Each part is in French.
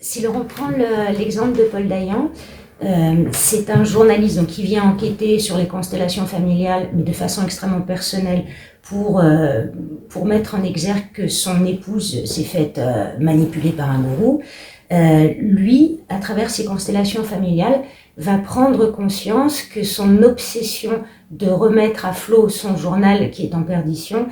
Si l'on reprend l'exemple de Paul Dayan, c'est un journaliste donc, qui vient enquêter sur les constellations familiales, mais de façon extrêmement personnelle, pour mettre en exergue que son épouse s'est faite manipuler par un gourou. Lui, à travers ses constellations familiales, va prendre conscience que son obsession de remettre à flot son journal qui est en perdition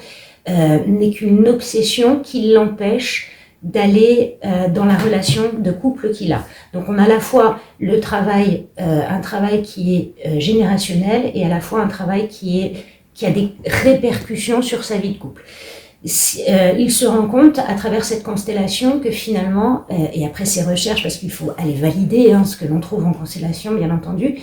n'est qu'une obsession qui l'empêche d'aller dans la relation de couple qu'il a. Donc on a à la fois le travail, un travail qui est générationnel et à la fois un travail qui a des répercussions sur sa vie de couple. Il se rend compte à travers cette constellation que finalement, et après ses recherches, parce qu'il faut aller valider ce que l'on trouve en constellation bien entendu,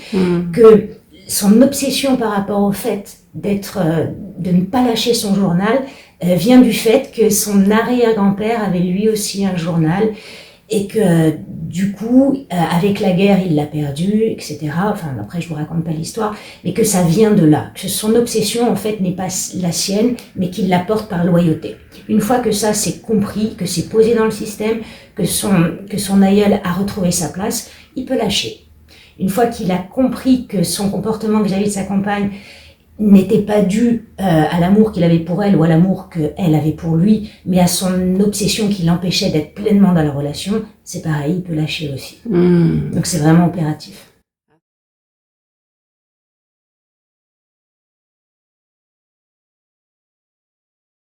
que son obsession par rapport au fait de ne pas lâcher son journal vient du fait que son arrière-grand-père avait lui aussi un journal et que du coup, avec la guerre, il l'a perdu, etc. Enfin, après, je vous raconte pas l'histoire, mais que ça vient de là, que son obsession, en fait, n'est pas la sienne, mais qu'il la porte par loyauté. Une fois que ça c'est compris, que c'est posé dans le système, que son aïeul a retrouvé sa place, il peut lâcher. Une fois qu'il a compris que son comportement vis-à-vis de sa compagne n'était pas dû à l'amour qu'il avait pour elle ou à l'amour qu'elle avait pour lui, mais à son obsession qui l'empêchait d'être pleinement dans la relation, c'est pareil, il peut lâcher aussi. Donc c'est vraiment opératif.